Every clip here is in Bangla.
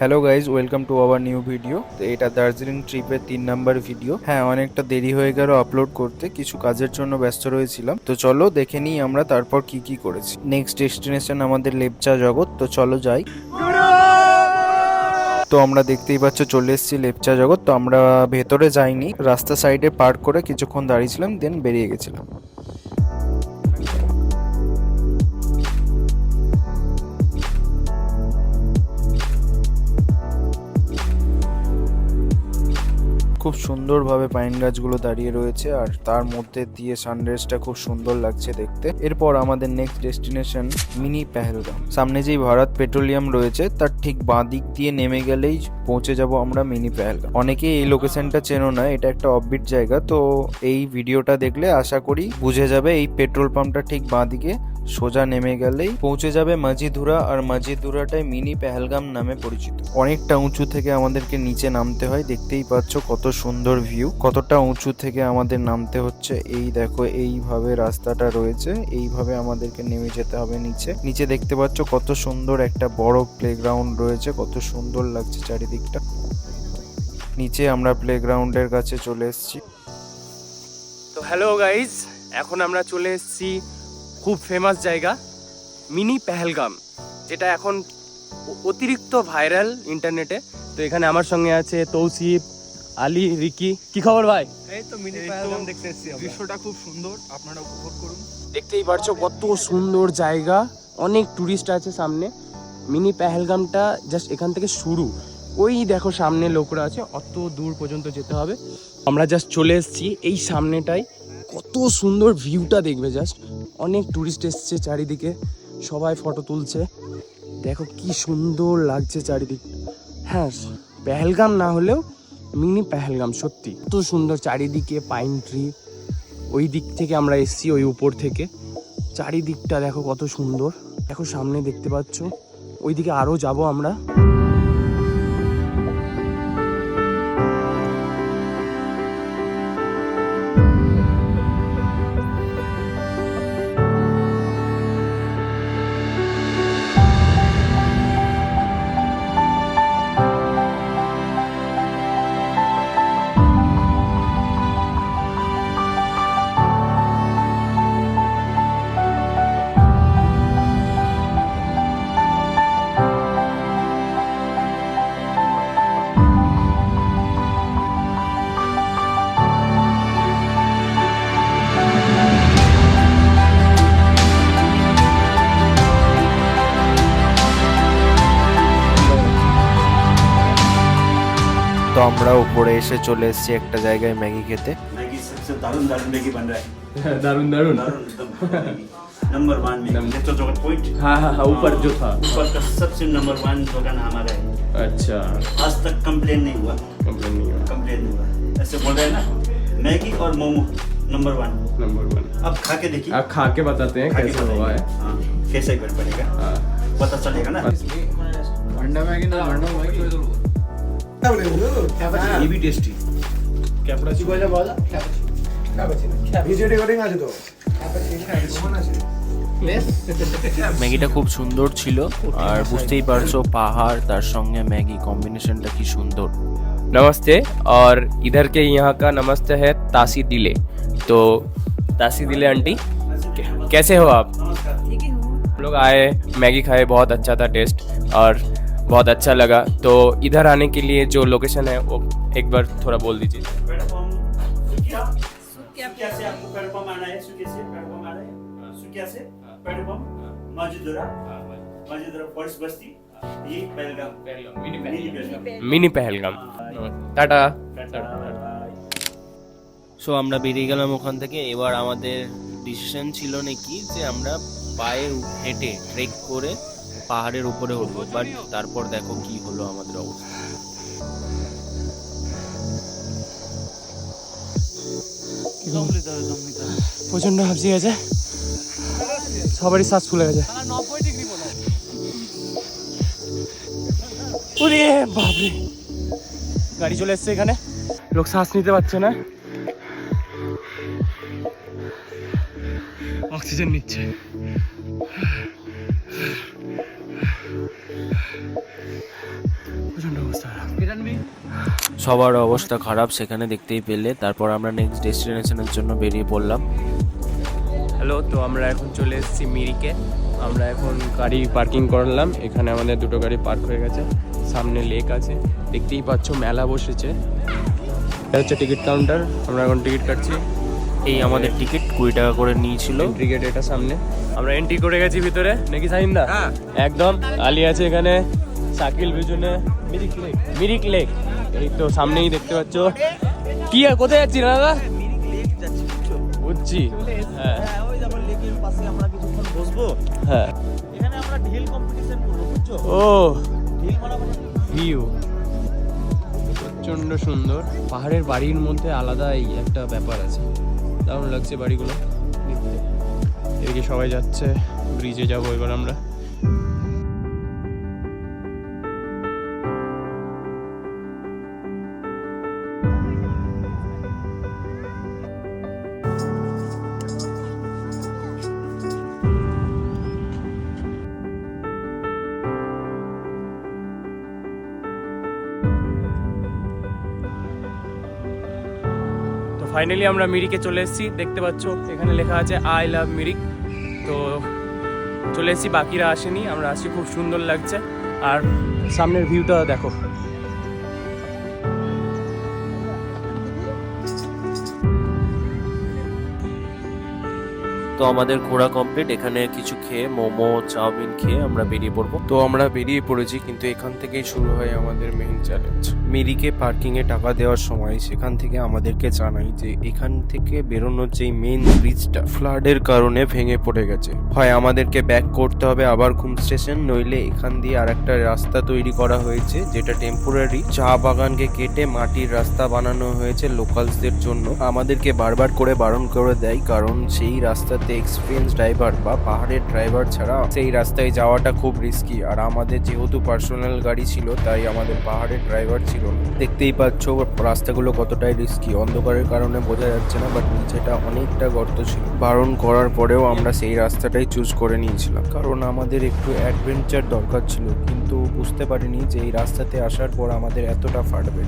Hello guys, welcome to our new video. তো এটা দার্জিলিং ট্রিপের 3 নাম্বার ভিডিও। হ্যাঁ, অনেকটা দেরি হয়ে গেল আপলোড করতে, কিছু কাজের জন্য ব্যস্ত রয়েছিলাম। তো চলো দেখে নিই আমরা তারপর কি কি করেছি। নেক্সট ডেস্টিনেশন আমাদের লেপচা জগৎ, তো চলো যাই। তো আমরা দেখতেই পাচ্ছ চলে এসেছি লেপচা জগৎ। তো আমরা ভেতরে যাইনি, রাস্তা সাইডে পার্ক করে কিছুক্ষণ দাঁড়িয়েছিলাম, দেন বেরিয়ে গেছিলাম। খুব সুন্দরভাবে পাইন গাছগুলো দাঁড়িয়ে রয়েছে আর তার মধ্যে দিয়ে সানরাইজটা খুব সুন্দর লাগছে দেখতে। এরপর আমাদের নেক্সট ডেস্টিনেশন মিনি পেহেলগাম। সামনে যেই ভারত পেট্রোলিয়াম রয়েছে তার ঠিক বাঁ দিক দিয়ে নেমে গেলেই পৌঁছে যাব আমরা মিনি পেহেলগাম। অনেকেই এই লোকেশনটা চেনো না, এটা একটা অফবিট জায়গা। তো এই ভিডিওটা দেখলে আশা করি বুঝে যাবে। এই পেট্রোল পাম্পটা ঠিক বাঁ দিকে সোজা নেমে গেলেই পৌঁছে যাবে মাঝিধুরা, আর মাঝিধুরাটাই মিনি পেহেলগাম নামে পরিচিত। অনেকটা উঁচু থেকে আমাদেরকে নিচে নামতে হয়, দেখতেই পাচ্ছ কত সুন্দর ভিউ। কতটা উঁচু থেকে আমাদের নামতে হচ্ছে, এই দেখো এইভাবে রাস্তাটা রয়েছে, এইভাবে আমাদেরকে নেমে যেতে হবে নিচে। নিচে দেখতে পাচ্ছ কত সুন্দর একটা বড় প্লেগ্রাউন্ড রয়েছে, কত সুন্দর লাগছে চারিদিকটা। নিচে আমরা প্লেগ্রাউন্ডের কাছে চলে এসেছি। তো হ্যালো গাইজ, এখন আমরা চলে এসেছি খুব ফেমাস জায়গা মিনি পেহেলগাম, যেটা এখন অতিরিক্ত ভাইরাল ইন্টারনেটে। তো এখানে আমার সঙ্গে আছে তৌসিফ, আলী, রিকি। কি খবর ভাই? এই তো মিনি পেহেলগাম দেখতে এসেছি। দৃশ্যটা খুব সুন্দর, আপনারা উপভোগ করুন। দেখতেই পারছো কত সুন্দর জায়গা, অনেক টুরিস্ট আছে সামনে। মিনি পেহেলগামটা জাস্ট এখান থেকে শুরু, ওই দেখো সামনে লোকরা আছে, অত দূর পর্যন্ত যেতে হবে। আমরা জাস্ট চলে এসেছি এই সামনেটাই। কত সুন্দর ভিউটা দেখবে জাস্ট। অনেক টুরিস্ট এসছে চারিদিকে, সবাই ফটো তুলছে। দেখো কি সুন্দর লাগছে চারিদিক। হ্যাঁ, পেহেলগাম না হলেও মিনি পেহেলগাম সত্যি এত সুন্দর। চারিদিকে পাইন ট্রি, ওই দিক থেকে আমরা এসছি, ওই উপর থেকে। চারিদিকটা দেখো কত সুন্দর। দেখো সামনে দেখতে পাচ্ছ, ওইদিকে আরও যাব আমরা। তো আমরা উপরে এসে চলে এসেছি একটা জায়গায় ম্যাগি খেতে। मैगी सबसे दारुण दारुण मैगी बन रहा है। দারুন দারুন। दारुण एकदम मैगी। नंबर 1 में नेचर जगत पॉइंट। हाँ हाँ हाँ, ऊपर जो था ऊपर का सबसे नंबर 1 दुकान हमारा है। अच्छा, आज तक कंप्लेन नहीं हुआ। कंप्लेन नहीं हुआ। कंप्लेन नहीं हुआ, ऐसे बोल रहे हैं ना। मैगी और मोमो नंबर 1। नंबर 1। अब खा के देखिए। आप खा के बताते हैं खा के कैसा हुआ है। बताइए। हाँ, कैसा एक बनेगा हाँ। पता चलेगा ना। ये भी टेस्टी कैपुचिनो बोला बोला ভিডিও রেকর্ডিং আছে তো। ম্যাগিটা খুব সুন্দর ছিল, আর বুঝতেই পারছো পাহাড় তার সঙ্গে ম্যাগি কম্বিনেশনটা কি সুন্দর। नमस्ते, और इधर के यहाँ का नमस्ते है तासी दिले। तो तासी दिले आंटी, कैसे हो आप? हम लोग आए, मैगी खाए, बहुत अच्छा था टेस्ट और बहुत अच्छा लगा। तो इधर आने के लिए जो लोकेशन है वो एक बार थोड़ा बोल दीजिए। सुकिया से आपको पेड़पम आना है। सुकिया से पेड़पम आना है। सुकिया से पेड़पम मौजूदरा फॉरेस्ट बस्ती, ये Pahalgam mini Pahalgam. Mini Pahalgam. Tata. So আমরা বেরিয়ে গেলাম ওখান থেকে। এবার আমাদের ডিসিশন ছিল নাকি যে আমরা পায়ে হেঁটে ট্রেক করে পাহাড়ের উপরে উঠবো, বাট তারপর দেখো কি হলো আমাদের অবস্থা। প্রচন্ড হাসি গেছে, সবারই শ্বাস ফুলে গেছে। ওরে বাপরে, গাড়ি চলে এসছে এখানে, লোক শ্বাস নিতে পারছে না। অক্সিজেন নিচ্ছে। প্রচন্ড অবস্থা সবার অবস্থা খারাপ সেখানে দেখতেই পেলে। তারপর আমরা নেক্সট ডেস্টিনেশনের জন্য বেরিয়ে পড়লাম। হ্যালো, তো আমরা এখন চলে এসেছি মিরিকে। আমরা এখন গাড়ি পার্কিং করলাম। এখানে আমাদের দুটো গাড়ি পার্ক হয়ে গেছে। সামনে লেক আছে, দেখতেই পাচ্ছ মেলা বসেছে। এটা হচ্ছে টিকিট কাউন্টার, আমরা এখন টিকিট কাটছি। এই আমাদের টিকিট 20 টাকা করে নিয়েছিল। এন্ট্রি গেট এটা সামনে, আমরা এন্ট্রি করে গেছি ভিতরে নাকি সাহিন্দা? একদম। আলী আছে এখানে, শাকিল পিছনে। মিরিক লেক এই তো সামনেই দেখতে পাচ্ছ। কি কোথায় যাচ্ছি না দাদা? বুঝছি। হ্যাঁ, হ্যাঁ, ও ভিউ প্রচন্ড সুন্দর। পাহাড়ের বাড়ির মধ্যে আলাদাই একটা ব্যাপার আছে, দারুণ লাগছে বাড়িগুলো দেখতে। এদিকে সবাই যাচ্ছে, ব্রিজে যাবো এবার আমরা। ফাইনালি আমরা মিরিকে চলে এসেছি। দেখতে পাচ্ছ এখানে লেখা আছে আই লাভ মিরিক। তো চলে এসেছি, বাকিরা আসেনি, আমরা আসছি। খুব সুন্দর লাগছে। আর সামনের ভিউটা দেখো। তো আমাদের ঘোরা কমপ্লিট। এখানে কিছু খেয়ে মোমো চাউমিন খেয়ে আমরা বেরিয়ে পড়বো। তো আমরা বেরিয়ে পড়েছি, কিন্তু এখান থেকেই শুরু হয় আমাদের মেইন চ্যালেঞ্জ। মিরিকে পার্কিংয়ে টাকা দেওয়ার সময় সেখান থেকে আমাদেরকে জানাই যে এখান থেকে বেরোনোর যেই মেইন ব্রিজটা ফ্লাডের কারণে ভেঙে পড়ে গেছে। হয় আমাদেরকে ব্যাক করতে হবে আবার ঘুম স্টেশন, নইলে এখান দিয়ে আরেকটা রাস্তা তৈরি করা হয়েছে যেটা টেম্পোরারি। চা বাগানকে কেটে মাটির রাস্তা বানানো হয়েছে লোকালসদের জন্য। আমাদেরকে বারবার করে বারণ করে দেয়, কারণ সেই রাস্তাতে এক্সপিরিয়েন্স ড্রাইভার বা পাহাড়ের ড্রাইভার ছাড়া সেই রাস্তায় যাওয়াটা খুব রিস্কি। আর আমাদের যেহেতু পার্সোনাল গাড়ি ছিল, তাই আমাদের পাহাড়ের ড্রাইভার ছিল না। দেখতেই পাচ্ছ রাস্তাগুলো কতটাই রিস্কি, অন্ধকারের কারণে বোঝা যাচ্ছে না, বাট নিচেটা অনেকটা গর্ত ছিল। বারণ করার পরেও আমরা সেই রাস্তাটাই চুজ করে নিয়েছিলাম, কারণ আমাদের একটু অ্যাডভেঞ্চার দরকার ছিল। কিন্তু বুঝতে পারিনি যে এই রাস্তাতে আসার পর আমাদের এতটা ফাটবে।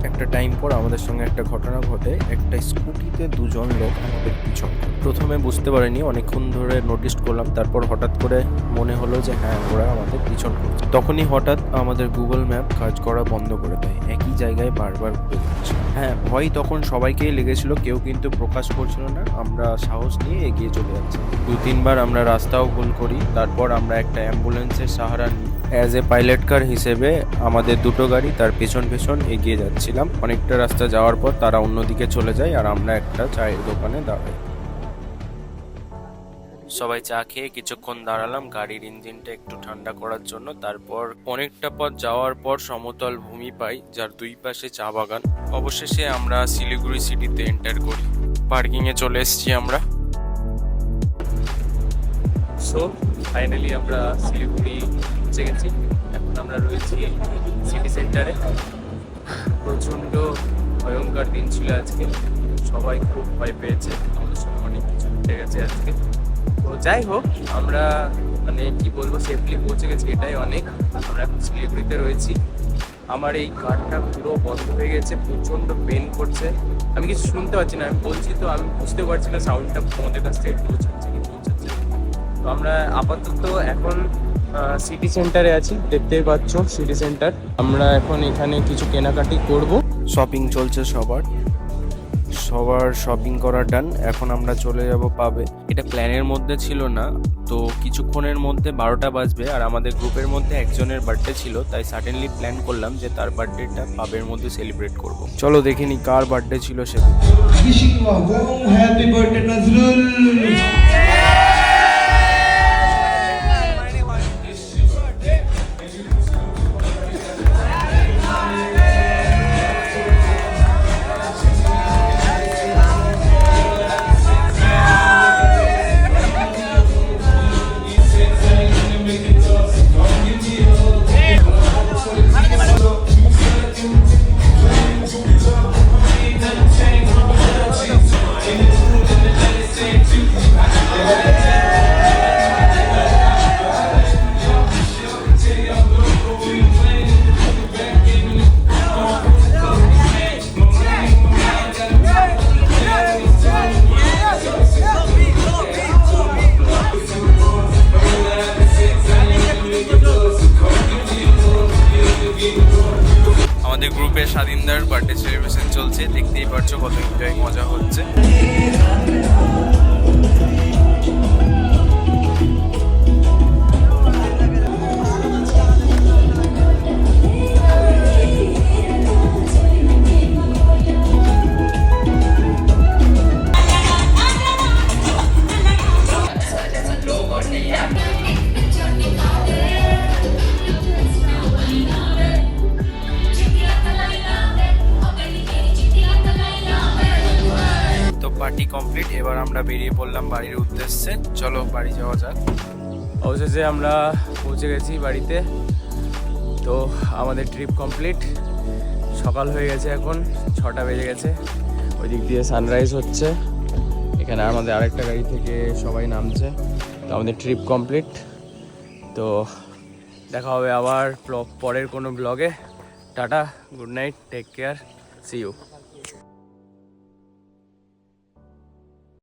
একটা টাইম পর আমাদের সঙ্গে একটা ঘটনা ঘটে। একটা স্কুটিতে দুজন লোক আমাদের পিছন। প্রথমে বুঝতে পারিনি, অনেকক্ষণ ধরে নোটিস করলাম। তারপর হঠাৎ করে মনে হলো যে হ্যাঁ, ওরা আমাদের পিছন করছে। তখনই হঠাৎ আমাদের গুগল ম্যাপ কাজ করা বন্ধ করে দেয়, একই জায়গায় বারবার ঘুরে যাচ্ছে। হ্যাঁ, ভয় তখন সবাইকেই লেগেছিল, কেউ কিন্তু প্রকাশ করছিল না। আমরা সাহস নিয়ে এগিয়ে চলে যাচ্ছি। 2-3 বার আমরা রাস্তাও ভুল করি। তারপর আমরা একটা অ্যাম্বুলেন্সের সাহারা নিই। অ্যাজ এ পাইলট কার হিসেবে আমাদের দুটো গাড়ি তার পেছন পেছন এগিয়ে যাচ্ছিলাম। অনেকটা রাস্তা যাওয়ার পর তারা অন্যদিকে চলে যায় আর আমরা একটা চায়ের দোকানে দাঁড়াই। সবাই চা খেয়ে কিছুক্ষণ দাঁড়ালাম গাড়ির ইঞ্জিনটা একটু ঠান্ডা করার জন্য। তারপর অনেকটা পথ যাওয়ার পর সমতল ভূমি পাই, যার দুই পাশে চা বাগান। অবশেষে আমরা শিলিগুড়ি সিটিতে এন্টার করি। পার্কিংয়ে চলে এসেছি আমরা। সো ফাইনালি আমরা শিলিগুড়ি পৌঁছে গেছি। এখন আমরা রয়েছি সিটি সেন্টারে। প্রচণ্ড ভয়ঙ্কর দিন ছিল আজকে, সবাই খুব ভয় পেয়েছে। আমাদের সঙ্গে অনেক কিছু ঘটে গেছে আজকে। তো যাই হোক, আমরা মানে কি বলবো, সেফলি পৌঁছে গেছি, এটাই অনেক। আমরা এখন শিলিগুড়িতে রয়েছি। আমার এই কানটা পুরো বন্ধ হয়ে গেছে, প্রচণ্ড পেন করছে, আমি কিছু শুনতে পাচ্ছি না। আমি বলছি তো আমি বুঝতে পারছি না সাউন্ডটা তোমাদের কাছ থেকে পৌঁছাচ্ছে কি পৌঁছাচ্ছে। তো আমরা আপাতত এখন সিটি সেন্টারে আছি, দেখতেই পাচ্ছ সিটি সেন্টার। আমরা এখন এখানে কিছু কেনাকাটি করব। শপিং চলছে সবার শপিং করা ডান। এখন আমরা চলে যাব পাবে। এটা প্ল্যানের মধ্যে ছিল না, তো কিছুক্ষণের মধ্যে 12টা বাজবে আর আমাদের গ্রুপের মধ্যে একজনের বার্থডে ছিল, তাই সাডেনলি প্ল্যান করলাম যে তার বার্থডেটা পাবের মধ্যে সেলিব্রেট করব। চলো দেখিনি কার বার্থডে ছিল সেদিন। Happy birthday Nazrul. আমাদের গ্রুপের স্বাধীনদার বার্থডে সেলিব্রেশন চলছে, দেখতেই পারছো কত এনজয় মজা হচ্ছে। তো পার্টি কমপ্লিট, এবার আমরা বেরিয়ে পড়লাম বাড়ির উদ্দেশ্যে। চলো বাড়ি যাওয়া যাক। অবশেষে আমরা পৌঁছে গেছি বাড়িতে। তো আমাদের ট্রিপ কমপ্লিট। সকাল হয়ে গেছে, এখন 6টা বেজে গেছে। ওই দিক দিয়ে সানরাইজ হচ্ছে, এখানে আমাদের আরেকটা গাড়ি থেকে সবাই নামছে। তো আমাদের ট্রিপ কমপ্লিট। তো দেখা হবে আবার পরের কোনো ব্লগে। টাটা, good night, take care, see you.